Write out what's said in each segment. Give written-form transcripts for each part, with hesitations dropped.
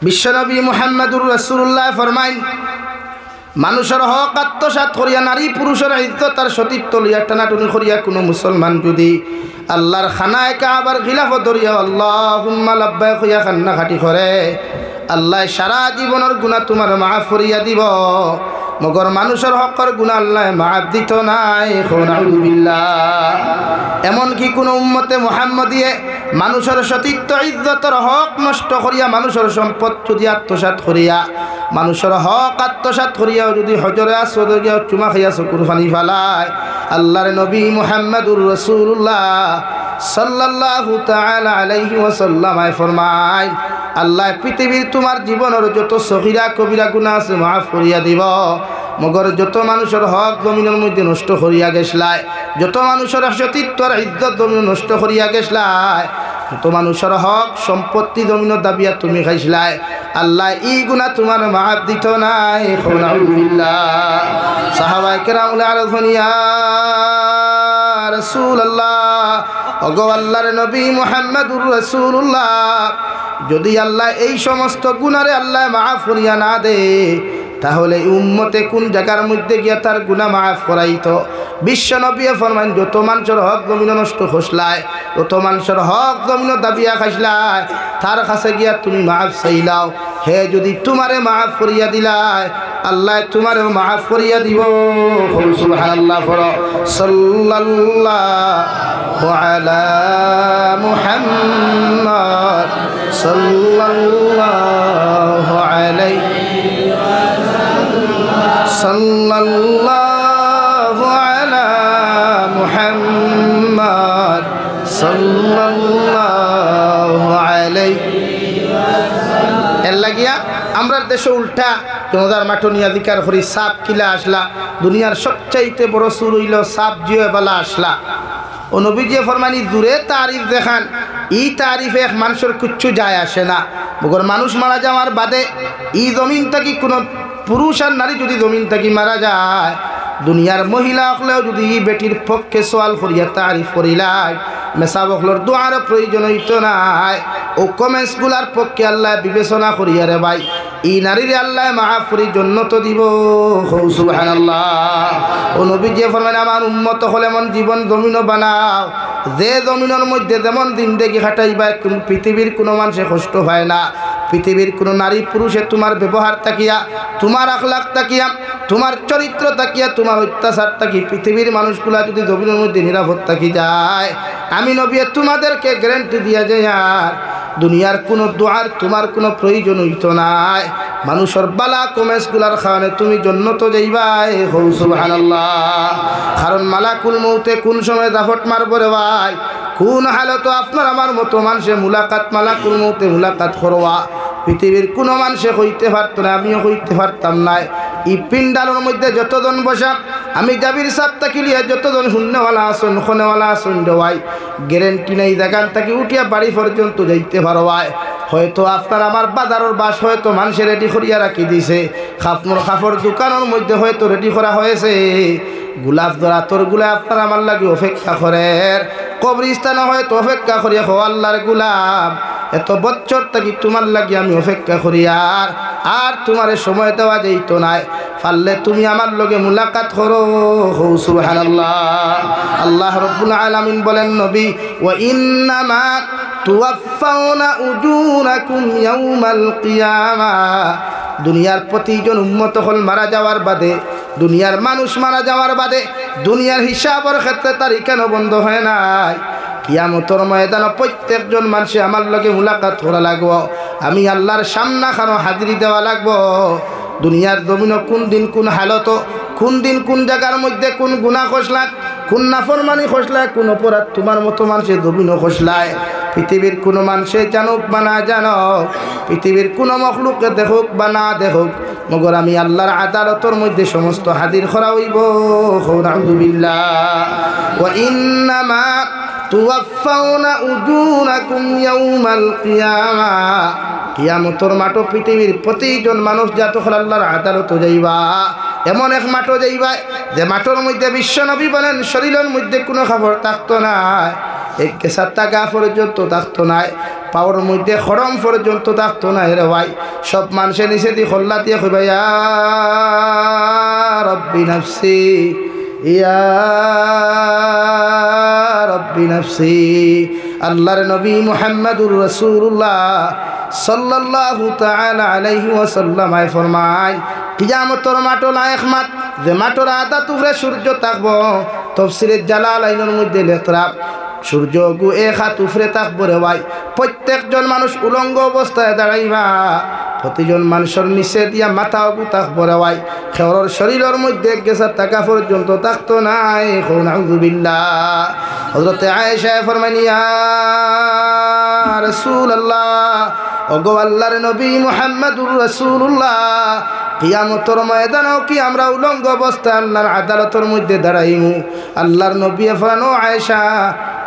বিশ্বনবী মুহাম্মদুর রাসূলুল্লাহ ফরমাইন, মানুষের হক আত্মসাৎ করিয়া নারী পুরুষের ইজ্জত আর সতীত্ব লইয়া টানাটুনি করিয়া কোনো মুসলমান যদি আল্লাহর খানায় কাবার খিলাফত ধরিয়া আল্লাহুম্মা লাব্বাইক কইয়া কান্নাকাটি করে, আল্লাহ সারা জীবনের গুনাহ তোমার মাফ করিয়া দিব। মগর মানুষের হকের গুনাহ আল্লাহ মাফ দিত নাই। নাউযুবিল্লাহ। এমনকি কোনো উম্মতে মুহাম্মদিয়ে মানুষের সতীত্ব ইজ্জতের হক নষ্ট করিয়া মানুষের সম্পদ যদি আত্মসাৎ করিয়া মানুষের হক আত্মসাৎ করিয়াও যদি হজরে আসওয়াদ গিয়া চুমা খাইয়া চকুর পানি ফালায়, আল্লাহর নবী মুহাম্মদুর রাসূলুল্লাহ সাল্লাল্লাহু তাআলা আলাইহি ওয়াসাল্লাম ফরমায়, আল্লাহ পৃথিবীর তোমার জীবনের যত সগীরা কবিরা গুনাহ আছে মাফ করিয়া দিব। মগর যত মানুষের হক জমিনের মধ্যে নষ্ট করিয়া গেছলাই, যত মানুষের সতীত্ব আর ইজ্জত জমিন নষ্ট করিয়া গেছলাই, যত মানুষের হক সম্পত্তি জমিনের দাবিয়া তুমি খাইছলাই, আল্লাহ এই গুনাহ তোমার মাফ দিত নাই। নাউযুবিল্লাহ। সাহাবায়ে কেরাম আরজন ইয়া রাসূলুল্লাহ, ওগো আল্লাহর নবী মুহাম্মদুর রাসূলুল্লাহ, যদি আল্লাহ এই সমস্ত গুনারে আল্লাহ মাফ করিয়া না দে, তাহলে উম্মতে কোন জায়গার মধ্যে গিয়া তার গুনাহ মাফ করাইতো? বিশ্ব নবী ফরমান, যত মানুষের হক জমিন নষ্ট খসলায়, যত মানুষের হক জমিন দাবিয়া খাইছলায়, তার কাছে গিয়া তুমি মাফ চাইলাও, হে যদি তোমারে মাফ করিয়া দিলায়, আল্লাহ তোমারেও মাফ করিয়া দিব। সুবহানাল্লাহ। সাল্লাল্লাহু আলা মুহাম্মদ সাল্লাল্লাহু আলাইহি সাল্লাল্লাহু আলা মুহাম্মদ সাল্লাল্লাহু আলাইহি। এর লাগিয়া আমরা দেশে উল্টা জনতার মাঠো নিয়ে অধিকার করি সাপ কিলা আসলা, দুনিয়ার সবচাইতে বড় সুর হইল সাপ জিয়েবালা আসলা। ও নবীজি ফরমানি দূরে তারিফ দেখান, এই তারিফে এক মানুষের কিচ্ছু যায় আসে না। মগর মানুষ মারা যাওয়ার বাদে এই জমিন থাকি কোনো পুরুষ আর নারী যদি জমিন থাকি মারা যায়, দুনিয়ার মহিলা হলেও যদি বেটির পক্ষে সোয়াল করিয়া তারিফ করিলাই, মেসাবকলর দোয়ার প্রয়োজন হইত নাই। ও কমেন্টসগুলার পক্ষে আল্লাহ বিবেচনা করিয়া রে ভাই, এই নারীরে আল্লাহ মাফ করি জন্নত দিব। সুবহানাল্লাহ। ও নবী যে ফরমান, আমার উম্মত হলে এমন জীবন জমিন বানাও যে জমিনের মধ্যে যেমন জিন্দেগি খাটাইবা পৃথিবীর কোনো মানুষে কষ্ট হয় না, পৃথিবীর কোনো নারী পুরুষে তোমার ব্যবহার তাকিয়া, তোমার আখলাক তাকিয়া, তোমার চরিত্র তাকিয়া, তোমার অত্যাচার তাকি পৃথিবীর মানুষগুলা যদি জমিনের মধ্যে নিরাপদ থাকি যায়, আমি নবী তোমাদেরকে গ্যারান্টি দিয়া যাই আর দুনিয়ার কোনো দোয়ার তোমার কোনো প্রয়োজন হইত নাই। মানুষের বালা কমেন্টসগুলার খাওয়ানে তুমি জন্নত যাইবাই। সুবহানাল্লাহ। কারণ মালাকুল মউতে কোন সময় দাফট মারব রে ভাই, কোন হালত আপনার আমার মতো মানুষে মুলাকাত মালাকুল মউতে মুলাকাত করবা পৃথিবীর কোনো মানুষে হইতে পারত না, আমিও হইতে পারতাম না। এই পিন্ডালের মধ্যে যতজন বসা, আমি জাবির সাহেব তাকিলিয়া যতজন শূন্যওয়ালা আসন খনেওয়ালা আসন দেওয়াই, গ্যারেন্টি নেই দেখান তাকে উঠিয়া বাড়ি পর্যন্ত যাইতে পারবায়। হয়তো আপনার আমার বাজারের বাস হয়তো মানুষে রেডি করিয়া রাখি দিছে, কাপড় দোকানের মধ্যে হয়তো রেডি করা হয়েছে, গোলাপ ধরা তোরগুলা আপনার আমার লাগে অপেক্ষা করে, কবরস্থানে হয়তো অপেক্ষা করিয়া হো আল্লাহর গোলাপ এত বছর থাকি তোমার লাগি আমি অপেক্ষা করি, আর তোমার সময় দেওয়া যাইতো নাই, পারলে তুমি আমার লগে মুলাকাত করো। সুবহানাল্লাহ। আল্লাহ রাব্বুল আলামিন বলেন, নবী ওয়া ইন্নামা তুওয়াফাউনা উজুরাকুম ইয়াউমাল কিয়ামাহ, দুনিয়ার প্রতিজন উম্মত হল মারা যাওয়ার বাদে, দুনিয়ার মানুষ মারা যাওয়ার বাদে দুনিয়ার হিসাবের ক্ষেত্রে তারিখ কেন বন্ধ হয় নাই? কিয়ামতের ময়দানে প্রত্যেকজন মানুষে আমার লগে মুলাকাত করা লাগবো, আমি আল্লাহর সামনা খানো হাজিরি দেওয়া লাগবো। দুনিয়ার জমিন কোন দিন কোন হালত, কোন দিন কোন জায়গার মধ্যে কোন গুনাহ খসলায়, কোন নাফরমানি খসলায়, কোন অপরাধ তোমার মতো মানুষের জমিনও খসলায়, পৃথিবীর কোনো মানুষে জানুক বা না জানুক, পৃথিবীর কোনো মখলুককে দেখুক বা না দেখুক, মগর আমি আল্লাহর আদালতের মধ্যে সমস্ত হাজির করা হইব। নাউযুবিল্লাহ। ওয়া ইন্নামা তুওয়াফাউনা উজুরাকুম ইয়াউমাল কিয়ামাহ, কিয়ামতের মাঠে পৃথিবীর প্রতিজন মানুষ যত আল্লাহর আদালতে যাইবা, এমন এক মাঠে যাইবা যে মাঠের মধ্যে বিশ্বনবী বলেন শরীরের মধ্যে কোনো খবর থাকতো না, এক গেছার টাকা পর্যন্ত থাকতো নাই, পাওয়ার মধ্যে খরম পর্যন্ত থাকতো নাই রে ভাই। সব মানুষের নিচে দিয়ে খোল্লা দিয়ে কইবা ইয়া রব্বি নাফসি ইয়া রব্বি নাফসি। আল্লাহর নবী মুহাম্মদুর রাসূলুল্লাহ সাল্লাল্লাহু তাআলা আলাইহি ওয়াসাল্লাম ফরমায় কিয়ামতের মাঠে লায়েক মাত যে মাঠের আদা তুফরে সূর্য থাকবো। তাফসীরে জালালাইনের মধ্যে লেখা সূর্য গু এক হাত উফরে থাকবো রে ভাই। প্রত্যেকজন মানুষ উলঙ্গ অবস্থায় দাঁড়াইবা, প্রতিজন মানুষের নিচে দিয়া মাথা অগু থাকবো রে ভাই। খেওয়ার শরীরের মধ্যে গেছার টাকা পর্যন্ত থাকতো নাই। নাউযুবিল্লাহ। হযরতে আয়েশা ফরমায় ইয়া রাসূলুল্লাহ, ওগো আল্লাহর নবী মুহাম্মদুর রাসূলুল্লাহ, কিয়ামতের ময়দানেও কি আমরা উলঙ্গ অবস্থায় আল্লাহর আদালতের মধ্যে দাঁড়াইমু? আল্লাহর নবী ফরমান ও আয়েশা,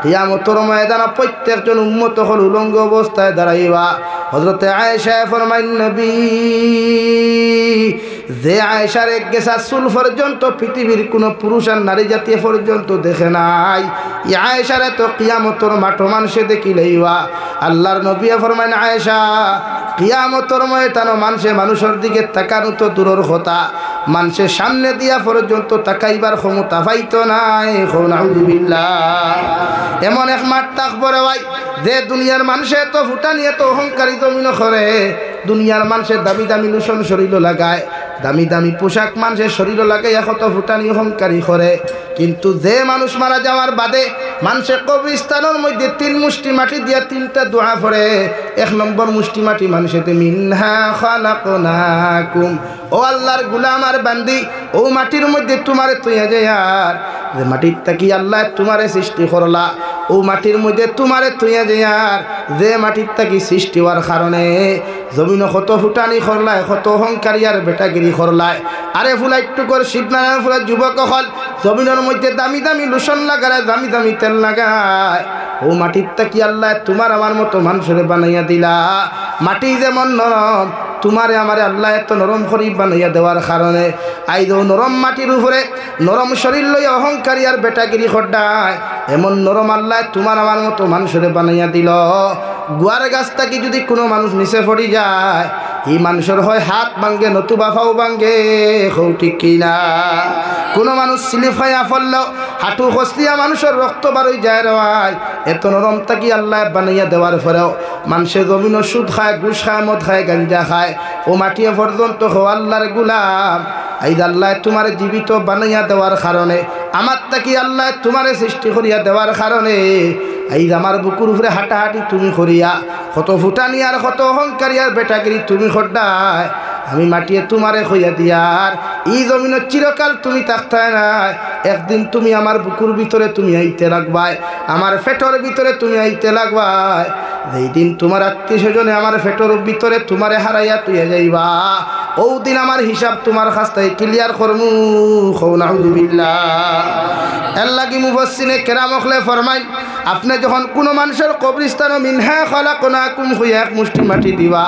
কিয়ামতের ময়দানে প্রত্যেকজন উম্মত হল উলঙ্গ অবস্থায় দাঁড়াইবা। হযরতে আয়েশা ফরমায় নবী যে আয়েশার এক গেছা চুল পর্যন্ত পৃথিবীর কোনো পুরুষ আর নারী জাতীয় পর্যন্ত দেখে নাই, এই আয়েশারে তো কিয়ামতের মাঠে মানুষে দেখিলেইবা। আল্লাহর নবী ফরমায় আয়েশা, কিয়ামতের ময়দানে মানুষের দিকে তাকানো তো দূরের কথা, মানুষের সামনে দিয়া পর্যন্ত তাকাইবার ক্ষমতা পাইতো নাই। নাউযুবিল্লাহ। এমন এক মাঠ থাকবো রে ভাই যে দুনিয়ার মানুষে তো ফুটানি এত অহংকারী জমিন করে, দুনিয়ার মানুষের দামি দামি লোশন শরীর লাগায়, দামি দামি পোশাক মানুষের শরীর লাগাই কত ফুটানি অহংকারী করে। কিন্তু যে মানুষ মারা যাওয়ার বাদে মানুষের কবরস্থানের মধ্যে 3 মুষ্টি মাটি দিয়া 3টা দোয়া পড়ে। 1 নম্বর মুষ্টি মাটি মানুষেতে মিনহা খালাকনাকুম, ও আল্লাহর গোলাম আর বান্দি, ও মাটির মধ্যে তোমারে তুইয়া যায় আর যে মাটির তাকি আল্লাহ তোমারে সৃষ্টি করলা, ও মাটির মধ্যে তোমারে তুইয়া যায় আর যে মাটির তাকি সৃষ্টি হওয়ার কারণে জমিন কত ফুটানি করলায়, কত অহংকারী আর বেটাগিরি করলায়। আরে ফুলা একটু করে শিবনারায়ণ ফুলা যুবক হল জমিনের মধ্যে দামি দামি লোশন লাগায়, দামি দামি তেল লাগায়, ও মাটির তাকি আল্লাহ তোমার আমার মতো মানুষের বানাইয়া দিলা। মাটি যেমন নরম, তোমারে আমারে আল্লাহ এত নরম করি বানাইয়া দেওয়ার কারণে আইদো নরম মাটির উপরে নরম শরীর লইয়া অহংকারী আর বেটাগিরি খড্ডায়, এমন নরম আল্লাহ তোমার আমার মতো মানুষের বানাইয়া দিল। গুয়ার গাছ থাকি যদি কোনো মানুষ নিচে পড়ি যায়, এই মানুষের হয় হাত ভাঙ্গে নতুবা ফাও ভাঙ্গে। ঠিক কিনা? কোনো মানুষ স্লিপ হইয়া পড়লেও হাঁটু খসলিয়া মানুষের রক্ত বারোই যায় রে ভাই। এত নরম থাকি আল্লাহ বানাইয়া দেওয়ার পরেও মানুষের জমিন সুদ খায়, ঘুষ খায়, মদ খায়, গাঞ্জা খায়, ও মাটিয়ে পর্যন্ত হো আল্লাহর গুলাম। এই আল্লাহ তোমার জীবিত বানাইয়া দেওয়ার কারণে, আমার তাকি আল্লাহ তোমার সৃষ্টি করিয়া দেওয়ার কারণে এই আমার বুকুর উপরে হাঁটাহাঁটি তুমি করিয়া, কত ফুটানি আর কত অহংকারী আর বেটাগিরি তুমি খড্ডায়, আমি মাটিয়ে তোমারে হইয়া দিয়ার এই জমিনের চিরকাল তুমি থাকতে নাই। একদিন তুমি আমার বুকুর ভিতরে তুমি আইতে লাগবাই, আমার ফেটর ভিতরে তুমি আইতে লাগবাই। যেই দিন তোমার আত্মীয় স্বজনে আমার ফেটর ভিতরে তোমারে হারাইয়া তুইয়া যাইবা, ও দিন আমার হিসাব তোমার কাছে ক্লিয়ার করমু। নাউযুবিল্লাহ। এর লাগি মুফাসসিরে কেরাম হলে ফরমাই, আপনি যখন কোনো মানুষের কবরস্থানে মিনহা খালাকনাকুম হইয়া 1 মুষ্টি মাটি দিবা,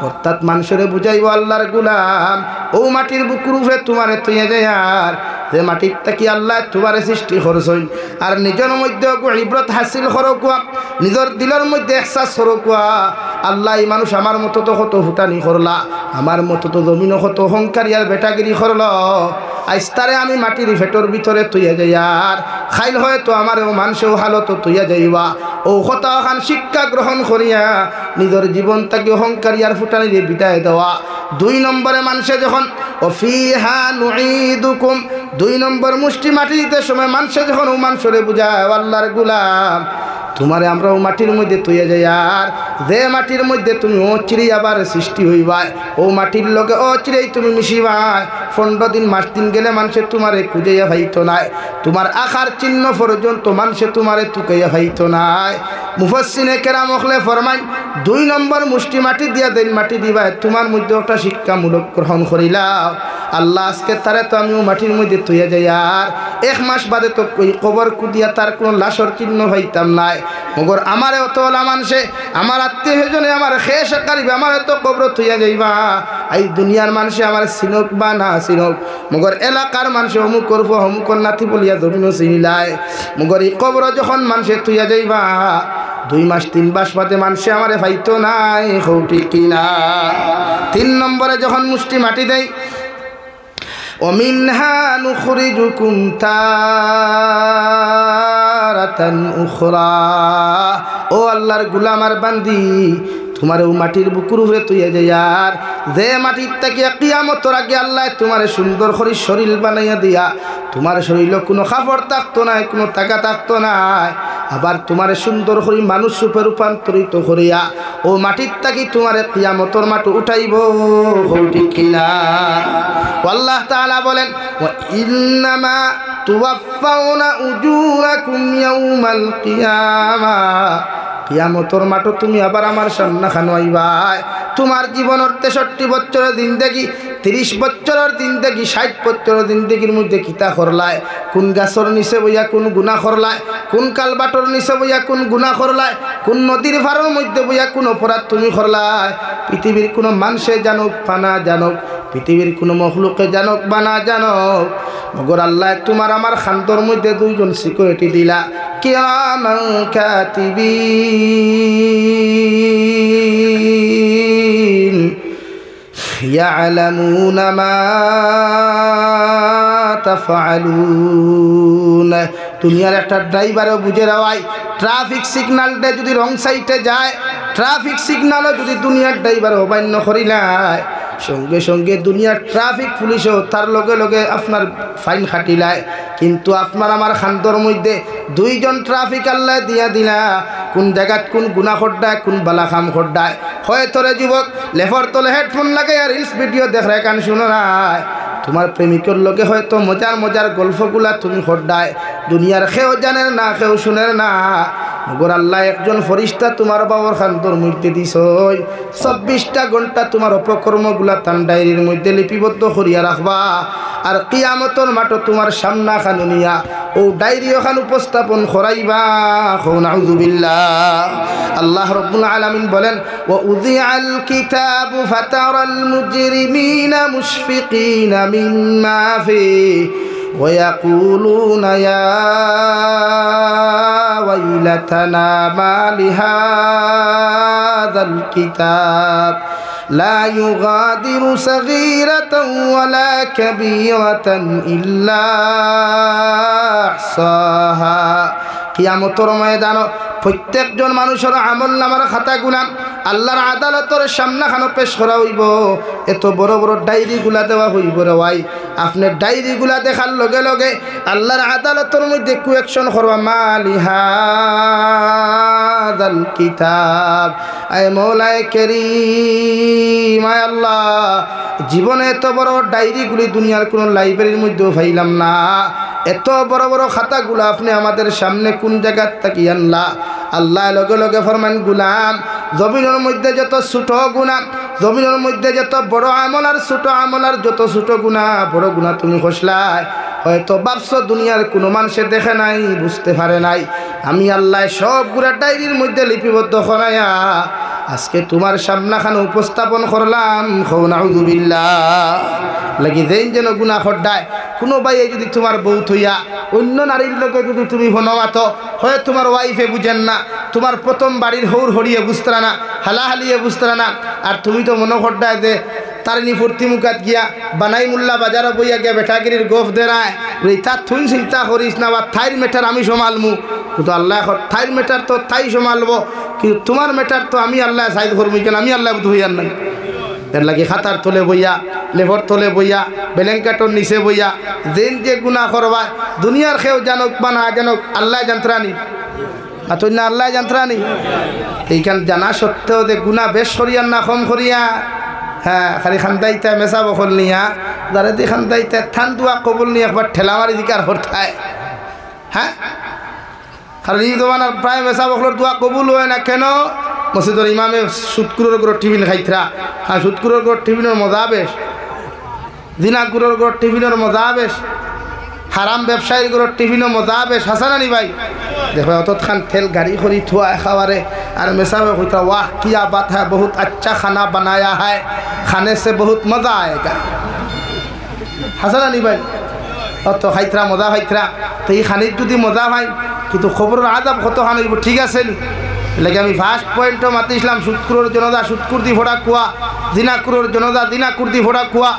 অর্থাৎ মানুষের বুঝাইব আল্লাহর গুলাম, ও মাটির বুকুর উপরে তোমারে তুইয়া যায় আর যে মাটির তাকি আল্লাহ তোমারে সৃষ্টি করছইন। আর নিজের মধ্যে ইবরত হাসিল করকুয়া, নিজের দিলের মধ্যে এহসাস করকুয়া, আল্লাহ এই মানুষ আমার মতো তো কত ফুটানি করলা, আমার মতো তো জমিন কত অহংকারী আর বেটাগিরি করল, আইস্তারে আমি মাটির ফেটর ভিতরে তুইয়া যাই আর খাইল হয়তো আমার মানুষেও হালত তুইয়া যাইবা। ও কথা খান শিক্ষা গ্রহণ করিয়া নিজের জীবন তাকে অহংকারী আর ফুটানিরে বিদায় দেওয়া। 2 নম্বরে মানুষে যখন অফিহা নুঈদুকুম, 2 নম্বর মুষ্টি মাটি দিতে সময় মানুষে যখন ও মানুষরে বুঝায় আল্লাহর গুলাম, তোমারে আমরা ও মাটির মধ্যে তুইয়া যাই আর যে মাটির মধ্যে তুমি অচিরেই আবার সৃষ্টি হইবাই, ও মাটির লগে অচিরেই তুমি মিশিবাই। 15 দিন মাস দিন গেলে মানুষে তোমারে খুঁজাইয়া ভাইতো নাই, তোমার আখার চিহ্ন পর্যন্ত মানুষে তোমারে তুকাইয়া ভাইতো নাই। মুফাসসিরে কেরাম হলে ফরমাই, 2 নম্বর মুষ্টি মাটি দিয়া দেন মাটি দিবা, তোমার মধ্যে একটা শিক্ষামূলক গ্রহণ করিলাম। আল্লাহ আজকে তারে তো আমিও মাটির মধ্যে তুইয়া যাই আর 1 মাস বাদে তো কবর কুদিয়া তার কোনো লাশর চিহ্ন ভাইতাম নাই, মগর আমারে অত ওলা মানুষে আমার আত্মীয় স্বজনে আমার খেয়ে সাকারিবে আমার এত কবর থইয়া যাইবা এই দুনিয়ার মানুষে আমার চিনক বা না চিনক মগর এলাকার মানুষে অমুক করব অমুকর নাতি বলিয়া জমিনও চিনিলায় মগর এই কবর যখন মানুষে থইয়া যাইবা 2 মাস 3 মাস বাদে মানুষে আমারে পাইতো নাই হৌটি কিনা 3 নম্বরে যখন মুষ্টি মাটি দেয় ومنها نخرجكم تارة أخرى ও আল্লাহর গোলাম আর বান্দি তোমারে ও মাটির বুকুর উপরে তুইয়া যায় আর যে মাটির থেকে কিয়ামতের আগে আল্লাহ তোমারে সুন্দর করে শরীর বানাইয়া দিয়া তোমার শরীরে কোনো কাপড় থাকতো না কোনো টাকা থাকতো না আবার তোমারে সুন্দর করে মানুষ রূপে রূপান্তরিত করিয়া ও মাটির থেকে তোমারে কিয়ামতের মাটি উঠাইব ঠিক কিনা আল্লাহ তাআলা বলেন ওয়া ইন্নামা তুওয়াফাউনা উজুরাকুম ইয়াউমাল কিয়ামা কিয়ামতের মাঠে তুমি আবার আমার সামনে খানো আইবাই তোমার জীবনের 63 বছরের জিন্দেগি 30 বছরের জিন্দেগি 60 বছরের জিন্দেগির মধ্যে কিতা করলায় কোন গাছর নিচে বইয়া কোন গুনাহ করলায় কোন কালবাটর নিচে বইয়া কোন গুনাহ করলায় কোন নদীর পাড়ের মধ্যে বইয়া কোন অপরাধ তুমি করলায় পৃথিবীর কোন মানুষে জানুক পানা জানুক পৃথিবীর কোন মখলুকে জানুক বা না জানুক মগর আল্লাহ তোমার আমার খান্তর মধ্যে 2 জন সিকিউরিটি দিলা কিরামান কাতিবিন ইয়ালামুনা মা তাফআলুন দুনিয়ার একটা ড্রাইভারও বুঝে রাওয়াই ট্রাফিক সিগন্যালটা যদি রং সাইডে যায় ট্রাফিক সিগন্যালও যদি দুনিয়ার ড্রাইভার অমান্য করিলায় সঙ্গে সঙ্গে দুনিয়ার ট্রাফিক পুলিশও তার লগে লগে আপনার ফাইন খাটিলায় কিন্তু আপনার আমার খান্তর মধ্যে 2 জন ট্রাফিক আল্লাহ দিয়া দিলা কোন জায়গাত কোন গুনাহ করডায় কোন বালা কাম করডায় হয় তোরে যুবক লেফর তলে হেডফোন লাগাই আর রিলস ভিডিও দেখরে কান শুনো না তোমার প্রেমিকের লগে হয়তো মজার মজার গল্পগুলা তুমি করডায় দুনিয়ার কেউ জানে না কেউ শুনে না মগর আল্লাহ একজন ফরিস্তা তোমার বাবার খান্তর মধ্যে দিছই 24টা ঘন্টা তোমার অপকর্মগুলা তান ডায়েরির মধ্যে লিপিবদ্ধ করিয়া রাখবা আর কিয়ামতের মাঠে তোমার সামনা খানুনিয়া ও ডায়েরি ওখান উপস্থাপন করাইবা নাউযুবিল্লাহ আল্লাহ রাব্বুল আলামিন বলেন ওয়া উযিআল কিতাবু ফাতারাল মুজরিমিনা মুশফিকিনা মিম্মা ফিহি ويقولون يا ويلتنا ما لهذا الكتاب لا يغادر صغيرة ولا كبيرة إلا أحصاها কিয়ামতের ময়দানে প্রত্যেকজন মানুষের আমলনামার খাতাগুলা আল্লাহর আদালতের সামনে খানো পেশ করা হইব এত বড় বড় ডায়েরিগুলা দেওয়া হইব রে ভাই আপনি ডায়েরিগুলা দেখার লগে লগে আল্লাহর আদালতের মধ্যে কুয়েকশন করবা মালিহাদাল কিতাব আয় মওলায়ে কারীম আয় আল্লাহ জীবনে এত বড় ডায়েরিগুলি দুনিয়ার কোনো লাইব্রেরির মধ্যেও পাইলাম না এত বড় বড় খাতাগুলো আপনি আমাদের সামনে কোন জায়গা থেকে আনলা আল্লাহ লগে লগে ফরমান গুলাম জমিনের মধ্যে যত ছোট গুনাহ জমিনের মধ্যে যত বড় আমল আর ছোট আমল আর যত ছোট গুনাহ বড় গুনাহ তুমি খসলাই হয়তো ভাবছো দুনিয়ার কোনো মানুষে দেখে নাই বুঝতে পারে নাই আমি আল্লাহ সবগুলা ডায়েরির মধ্যে লিপিবদ্ধ করাইয়া আজকে তোমার সামনাখানে উপস্থাপন করলাম নাউযুবিল্লাহ লাগি দেন যেন গুনাহ খড্ডায় কোনো বাইয়ে যদি তোমার বউ থইয়া অন্য নারীর লোকে যদি তুমি হনমাত হয় তোমার ওয়াইফে বুঝেন না তোমার প্রথম বাড়ির হৌর হরিয়ে বুঝতরা না হালাহালিয়ে বুঝতরা না আর তুমি তো মনে খড্ডায় যে তারিনী ফুর্তি মুখাত গিয়া বানাই মুল্লা বাজারে বইয়া গিয়া বেটাগিরির গোফ দেরায় তার থুন চিন্তা করিস না বা থাইর মেটার আমি সমালমু কিন্তু আল্লাহ থাইর মেটার তো থাই সমালবো কিন্তু তোমার মেটার তো আমি আল্লাহ সাইদ করবো কেন আমি আল্লাহ ধুইয়ার না এর লাগে খাতার তলে বইয়া লেভর তলে বইয়া বেলেঙ্কাটোর নিচে বইয়া যেন যে গুনাহ করবা দুনিয়ার কেউ জানুক বা না জানুক আল্লাহ যন্ত্রানি আর না আল্লাহ যন্ত্রানি এইখান জানা সত্ত্বেও যে গুনাহ বেশ করিয়ার না কম করিয়া হ্যাঁ খালি খান্দাইতে মেসা বখল নিয়া যারা দি খান্দাইতে থান দুয়া কবুল নিয়ে একবার ঠেলা মারি দিকার হরতায় হ্যাঁ কারণ এই জমানার প্রায় মেসা বখলোর দোয়া কবুল হয় না কেন মসজিদের ইমামে সুৎকুরের গড় টিফিন খাইতরা হ্যাঁ সুৎকুরের গড় টিফিনের মজা বেশ দিনাকুরের গড় টিফিনের মজা বেশ হারাম ব্যবসায়ীগুলোর টিফিনও মজা বেশ হাসানানি ভাই দেখো অতখান তেল গাড়ি করি থুয়া খাবারে আর মেসাবে কইতা वाह क्या बात है बहुत अच्छा खाना बनाया है खाने से बहुत मज़ा आएगा হাসানানি ভাই অত খাইতরা মজা খাইতরা তো এই খানির যদি মজা হয় কিন্তু খবরের আজাব কত খান হইব ঠিক আছে নি লাগে আমি ফার্স্ট পয়েন্টও মাতিছিলাম সুৎকুরের জনতা সুৎকুর দি ফোড়া কুয়া দিনাকুরের জনতা দিনাকুর দি ফোড়া কুয়া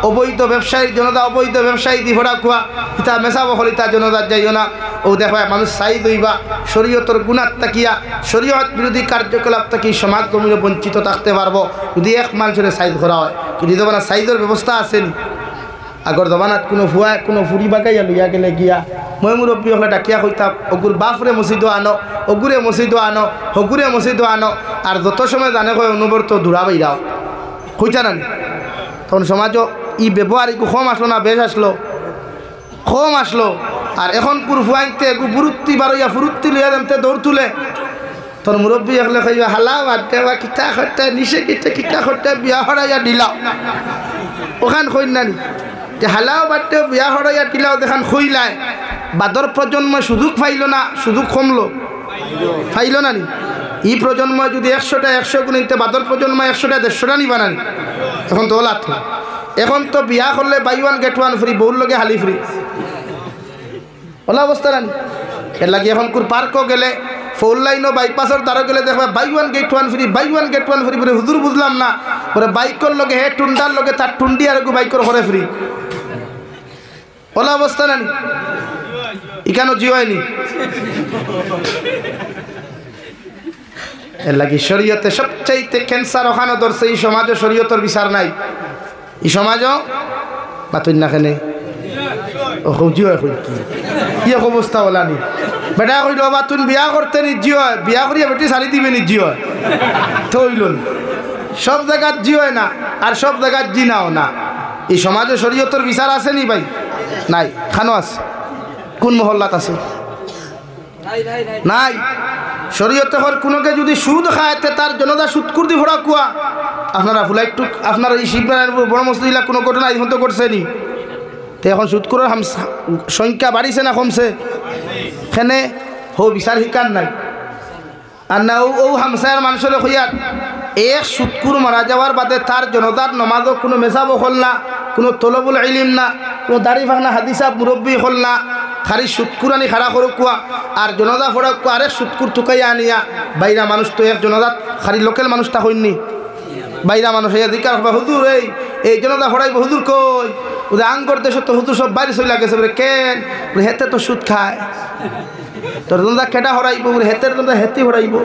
অবৈধ ব্যবসায়ীর জনতা অবৈধ ব্যবসায়ী দি ফোড়া কুয়া ইতা মেশা বহলিতা জনতা যাইও না ও দেখো মানুষ সাই দইবা শরীয়তর গুণাত তাকিয়া শরীয়ত বিরোধী কার্যকলাপ থাকি সমাজ জমিনে বঞ্চিত থাকতে পারবো যদি এক মানুষের সাইজ করা হয় কিন্তু দেবানা সাইজের ব্যবস্থা আছেন আগর জমানাত কোনো ফুয়া কোনো ফুরি বাগাইয়া লইয়া গেলে গিয়া মই মুরব্বী হলে ডাকিয়া কইতাম অগুর বাপরে মসজিদও আনো অগুরে মসজিদও আনো হগুরে মসজিদও আনো আর যত সময় জানে কয় অনুবর্ত দূরা বাইরাও কইতা না তখন সমাজও ই ব্যবহার একটু কম আসলো না বেশ আসলো কম আসলো আর এখন পুর ফুয়াইতে একটু বুরুত্তি বারইয়া ফুরুত্তি লইয়া দেমতে দৌড় তুলে তোর মুরব্বী একলে কইবা হালা বাদে বা কিতা খরটা নিচে কিতা খরটা বিয়া হরাইয়া দিলাও ওখান কই নানি যে হালাও বাদে বিয়া হরাইয়া দিলাও দেখান খইলায় বাদর প্রজন্ম সুযোগ পাইল না সুযোগ কমলো পাইল না নি ই প্রজন্ম যদি 100টা 100 গুণ নিতে বাদর প্রজন্ম 100টা 150টা নিবা না এখন তো লাথ এখন তো বিয়া করলে buy one get one free বহুর লগে হালি ফ্রি ওলা অবস্থা না এর লাগে এখন কোর পার্কও গেলে ফোর লাইনও বাইপাসের দ্বারা গেলে দেখবা buy one get one free buy one get one free বলে হুজুর বুঝলাম না পরে বাইকর লগে হে টুন্ডার লগে তার টুন্ডি আর বাইকর ঘরে ফ্রি ওলা অবস্থা না ইকানো জিও হয়নি এর লাগে শরীয়তে সবচাইতে ক্যান্সার ওখানে ধরছে এই সমাজও শরীয়তের বিচার নাই এই সমাজও বাতুন না কেনে ও জিও এখন কি অবস্থা বলা নি বেটা কইল বাতুন বিয়া করতে নি জিও বিয়া করিয়া বেটি সারি দিবে নি জিও থইল সব জায়গাত জিও না আর সব জায়গাত জি নাও না এই সমাজে শরীয়তের বিচার আছে নি ভাই নাই খানো আছে কোন মহল্লাত আছে নাই শরীয়তে হর কোনোকে যদি সুদ খায়তে তার জনতা সুদকুর দি ভরা কুয়া আপনারা ফুলাইটু আপনারা এই শিবরায়ের বড় মসজিদা কোনো ঘটনা এই তো করছে নি তো এখন সুদকুরের সংখ্যা বাড়িছে না কমছে এখানে হো বিচার শিকার নাই আর না ও হামসায়ের মানুষের হইয়ার এক সুদকুর মারা যাওয়ার বাদে তার জনতার নমাজও কোনো মেসাব হল না কোনো তলবুল ইলিম না কোনো দাড়ি ভাঙনা হাদিসা মুরব্বী হল না খালি সুৎকুর আনি খাড়া করো কুয়া আর জনতা ফোড়া কুয়া আরেক সুৎকুর টুকাইয়া আনিয়া বাইরা মানুষ তো এক জনতাত খালি লোকাল মানুষটা হইনি বাইরা মানুষ হইয়া দিকার হুজুর এই জনতা ফোড়াইব হুজুর কই ওদের আঙ্গর দেশ তো হুজুর সব বাইরে চলে গেছে বলে কেন হেতে তো সুদ খায় তোর জনতা কেটা হরাইব বলে হেতের জনতা হেতি হরাইব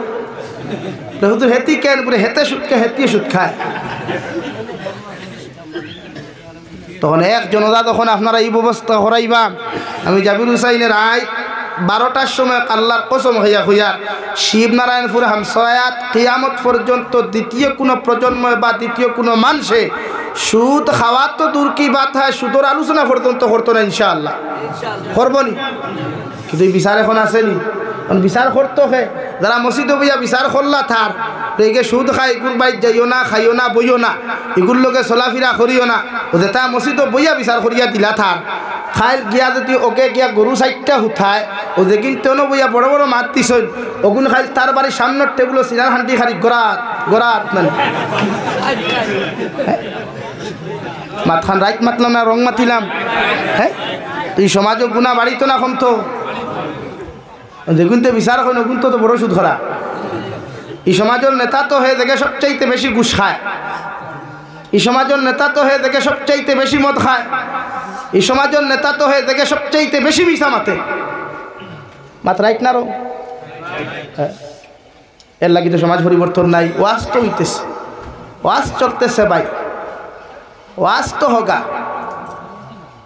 হুজুর হেতি কেন বলে হেতে সুদ খায় হেতি সুদ খায় তখন এক জনতা তখন আপনারা এই ব্যবস্থা করাইবা আমি জাবির হুসাইনের আয় 12টার সময় আল্লাহর কসম হইয়া হইয়া শিবনারায়ণপুর হামসায়াত কিয়ামত পর্যন্ত দ্বিতীয় কোনো প্রজন্ম বা দ্বিতীয় কোনো মানুষে সুদ খাওয়া তো দূর কি বাত হয় সুদর আলোচনা পর্যন্ত করতো না ইনশাআল্লাহ করবনি কিন্তু এই বিচার এখন আসেনি বিচার করতো হে যারা মসজিদে বইয়া বিচার করলা থার তো এগে সুদ খাই এগুর বাইর যাইও না খাইও না বইও না এগুর লোকে চলাফিরা করিও না ও যেটা মসজিদে বইয়া বিচার করিয়া দিলা থার খাইল গিয়া যদি ওকে গিয়া গরু সাইডটা হুথায় ও যে কিন্তু বইয়া বড় বড় মাত দিছই ওগুন খাইল তার বাড়ির সামনের টেবিলও সিনার হান্ডি খালি গড়াত মানে মাত খান রাইট মাতলাম না রং মাতিলাম হ্যাঁ তুই সমাজও গুণা বাড়িত না এখন তো দেখুন তো বিচার হয় নগুন তো বড় সুদ খরা এই সমাজের নেতা তো হয়ে দেখে সবচাইতে বেশি ঘুষ খায় এই সমাজের নেতা তো হয়ে দেখে সবচাইতে বেশি মদ খায় এই সমাজের নেতা তো হয়ে দেখে সবচাইতে বেশি মিশা মাতে মাত রাইট না রো এর লাগি তো সমাজ পরিবর্তন নাই ওয়াজ তো হইতেছে ওয়াজ চলতেছে ভাই ওয়াজ তো হগা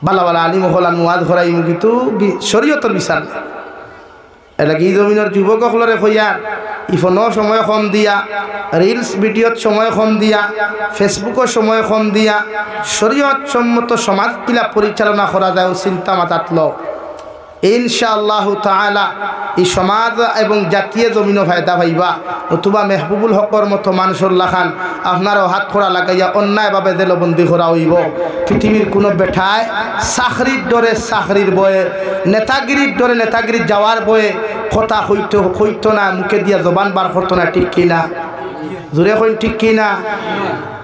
বালা বালা আলিম হলান ওয়াজ ঘরাই কিন্তু শরীয়তের বিচার নাই এটা কি জমিনের যুবকসকলরে কইয়ার ইফোনও সময় কম দিয়া রিলস ভিডিওত সময় কম দিয়া ফেসবুকও সময় কম দিয়া শরীয়ত সম্মত সমাজগুলা পরিচালনা করা যায় চিন্তা মাথাত ল ইনশাআল্লাহু তাআলা এই সমাজ এবং জাতীয় জমিনও ফায়দা পাইবা। নতুবা মেহবুবুল হকর মতো মানুষের লাখান আপনারও হাত খোড়া লাগাইয়া অন্যায়ভাবে জেলবন্দি করা হইব। পৃথিবীর কোনো বেঠায় চাকরির ডরে চাকরির বয়ে, নেতাগিরির ডরে নেতাগিরি যাওয়ার বয়ে কথা হইতো না, মুখে দিয়া জবান বার করতো না, ঠিক কিনা? জোরে কইন ঠিক কিনা?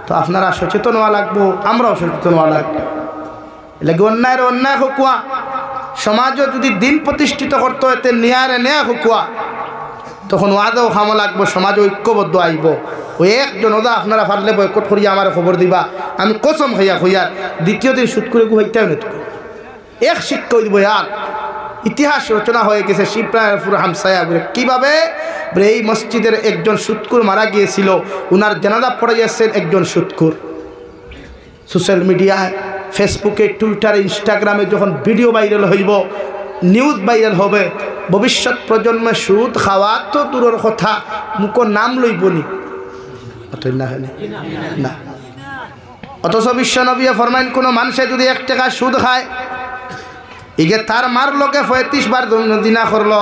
তো আপনারা সচেতন হওয়া লাগবো, আমরাও সচেতন হওয়া লাগবো। লাগে অন্যায়ের অন্যায় হকুয়া, সমাজও যদি দিন প্রতিষ্ঠিত করতে হইতে নেয়ারে নেয়া হকুয়া, তখন ওয়াদেও খামো লাগবো, সমাজ ঐক্যবদ্ধ আইব। ওই একজন ওদা আপনারা পারলে বয়কট করিয়া আমার খবর দিবা, আমি কসম খাইয়া খুইয়ার দ্বিতীয় দিন শুট করে হইতেও না, এক শিক্ষা দিব। আর ইতিহাস রচনা হয়ে গেছে শিবরায়পুর হামসায়া বলে কীভাবে এই মসজিদের একজন সুৎকুর মারা গিয়েছিল, উনার জানাজা পড়াইয়াছেন একজন সুৎকুর। সোশ্যাল মিডিয়ায় ফেসবুকে টুইটারে ইনস্টাগ্রামে যখন ভিডিও ভাইরাল হইব, নিউজ ভাইরাল হবে, ভবিষ্যৎ প্রজন্মে সুদ খাওয়া তো দূরের কথা, মুখর নাম লইবনি না। অথচ বিশ্বনবী ফরমাইন কোনো মানুষে যদি 1 টাকা সুদ খায়, ইগে তার মার লোকে 35 বার দিনা করল।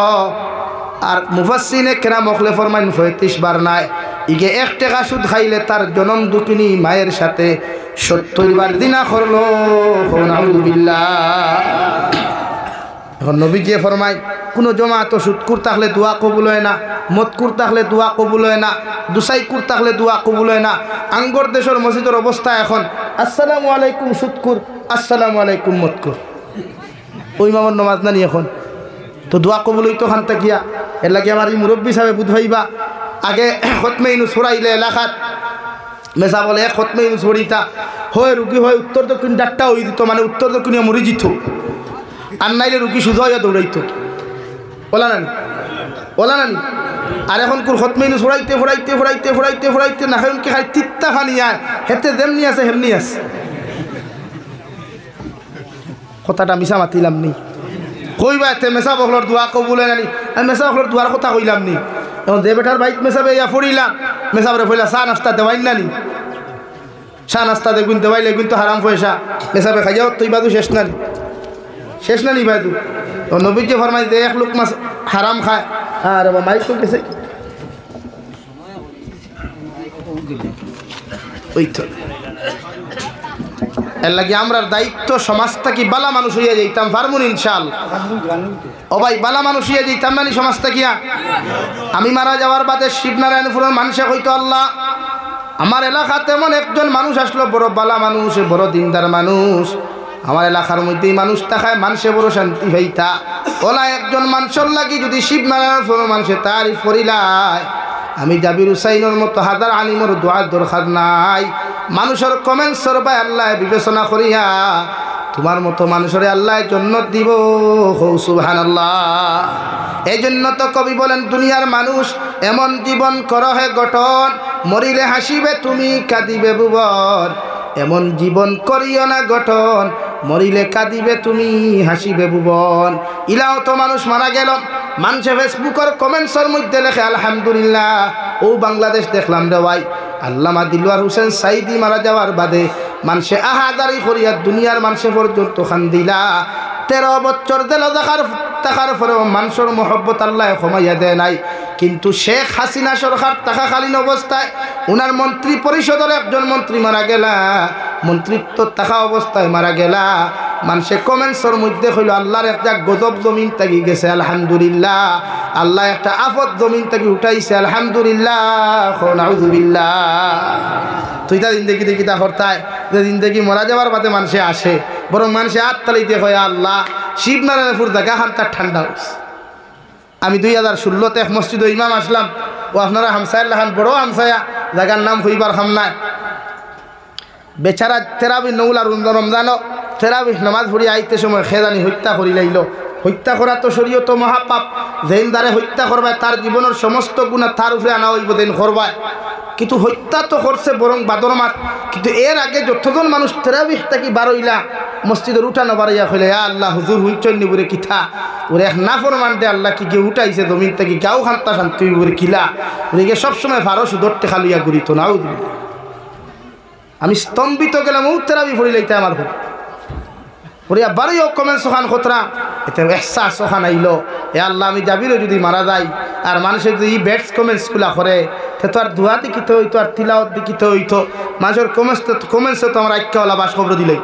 আর মুফাসসিনে কেরাম মখলে ফরমাইন 35 বার নাই, ইগে 1 টাকা সুদ খাইলে তার জনম দুঃখিনী মায়ের সাথে 70 বার দিনা করলো। নাউযুবিল্লাহ। এখন নবীজি ফরমাই কোনো জমাত সুদকুর থাকলে দোয়া কবুল হয় না, মদকুর থাকলে দোয়া কবুল হয় না, দুসাইকুর থাকলে দোয়া কবুল হয় না। আঙ্গর দেশের মসজিদের অবস্থা এখন আসসালামু আলাইকুম সুদকুর, আসসালামু আলাইকুম মদকুর। ওই মামার নমাজ নানি এখন তো দোয়া কবুল হইতো খান তাকিয়া। এর লাগে আমার এই মুরব্বী সাহেব বুঝাইবা, আগে খতমে ইনু ছড়াইলে এলাকাত মেসা বলে খতমে ইনু ছড়িতা হয় রুগী হয় উত্তর দক্ষিণ ডাক্তার হয়ে দিত, মানে উত্তর দক্ষিণে মরি যেত, আর নাইলে রুগী সুধা হইয়া দৌড়াইতো। ওলা নানি ওলা নানি। আর এখন কোর খতমে ইনু ছড়াইতে ফোড়াইতে ফোড়াইতে ফোড়াইতে ফোড়াইতে না কি খাই তিত্তা খানি আয়, হেতে যেমনি আছে হেমনি আছে। কথাটা মিশা মাতিলাম নি, কইবা এতে মেসা বকলর দোয়া কবুল হয় নানি, আমি মেসা বকলর দোয়ার কথা কইলাম নি। এখন যে বেটার বাইক মেসাবে ইয়া ফড়িলাম, মেসাবরে ফইলা চা নাস্তা দেওয়াই নানি, চা নাস্তা দেখুন দেওয়াইলে কিন্তু হারাম পয়সা, মেসাবে খাইয়াও তুই বাদু শেষ নানি, শেষ নানি বাদু। তো নবীজি ফরমাই যে 1 লোক মাছ হারাম খায়। আর মাইক তো গেছে ওই তো। এর লাগে আমরার দায়িত্ব সমাজটা কি বালা মানুষ হইয়া যাইতাম পারমুন ইনশাআল্লাহ। ও ভাই বালা মানুষ হইয়া যাইতাম নানি সমাজটা কিয়া। আমি মারা যাওয়ার বাদে শিবনারায়ণপুরের মানুষে হইতো আল্লাহ আমার এলাকাতে এমন একজন মানুষ আসলো, বড় বালা মানুষ, বড় দিনদার মানুষ, আমার এলাকার মধ্যেই মানুষ থাকায় মানুষে বড় শান্তি পাইতা। ওলা একজন মানুষের লাগি যদি শিবনারায়ণপুরের মানুষে তারিফ করিলায়, আমি জাবির হুসাইনের মতো হাজার আলিমর দোয়ার দরকার নাই। মানুষের কমেন্টস ভাই আল্লাহ বিবেচনা করিয়া তোমার মতো মানুষের আল্লাহ জান্নাত দিব। সুবহানাল্লাহ। এই জন্য তো কবি বলেন দুনিয়ার মানুষ এমন জীবন করহে গঠন, মরিলে হাসিবে তুমি কাঁদিবে ভুবন। এমন জীবন করিও না গঠন, মরিলে কাঁদিবে তুমি হাসিবে ভুবন। ইলাও তো মানুষ মারা গেল, মানুষে ফেসবুকের কমেন্টসের মধ্যে লেখে আলহামদুলিল্লাহ। ও বাংলাদেশ দেখলাম রে ভাই, আল্লামা দিলওয়ার হোসেন সাইদি মারা যাওয়ার বাদে মানুষে আহাদারি করিয়া দুনিয়ার মানুষে পর্যন্ত খান দিলা। 13 বছর দিল দেখার পরেও মানুষের মহব্বত আল্লাহ কমাইয়া দেয় নাই। কিন্তু শেখ হাসিনা সরকার থাকাকালীন অবস্থায় উনার মন্ত্রী পরিষদের একজন মন্ত্রী মারা গেলা, মন্ত্রিত্ব থাকা অবস্থায় মারা গেলা। মানুষে কমেন্টসের মধ্যে হইল আল্লাহর একটা গজব জমিন তাগি গেছে আলহামদুলিল্লাহ, আল্লাহ একটা আফত জমিন তাগি উঠাইছে আলহামদুলিল্লাহ। নাউযুবিল্লাহ। তুই তা জিন্দেগি দেখি তা হরতায় যে জিন্দেগি মরা যাওয়ার বাদে মানুষে আসে, বরং মানুষে আত্মালিতে হয় আল্লাহ শিবনারায়ণপুর জায়গা হান্তা ঠান্ডা হয়েছে। আমি 2016-তে এক মসজিদ ইমাম আসলাম, ও আপনারা হামসায়ার লাহান বড় হামসায়া, জায়গার নাম হইবার হামনায়। বেচারা তেরাবি নৌলা রমজানো তেরাবি নামাজ পড়ি আইতে সময় খেদানি হত্যা করি লাইল। হত্যা করা তো শরীয়ত মহাপাপ, যেন দ্বারে হত্যা করবায় তার জীবনের সমস্ত গুণা তার উপরে আনা হইব দেন করবায়। কিন্তু হত্যা তো করছে বরং বাদর মাত। কিন্তু এর আগে যতজন মানুষ তেরাবিহ থাকি বারইলা মসজিদের উঠানো বাড়াইয়া হইলে আল্লাহ হুজুর হুইচন নিবরে কিথা ওরে এক নাফরমান দে আল্লাহ কি গে উঠাইছে জমিন থেকে গাও খান্তা শান্তি বলে কিলা ওরে সবসময় ভারো সুদরতে খালুইয়া করিত নাও। আমি স্তম্ভিত গেলাম ও তেরাবি পড়ি লাইতে আমার ওরে বারোই কমেন্টস ওখান খতরা এতে এহসাস ওখান আইলো এ আল্লাহ আমি যাবিরও যদি মারা যাই আর মানুষের যদি এই ব্যাটস কমেন্টসগুলা করে তে তো আর দোয়া দেখিতে হইতো আর তিলাওয়াত দেখিতে হইতো মানুষের কমেন্টস তো আমরা আইক্যাওয়ালা বাস খবর দিলেই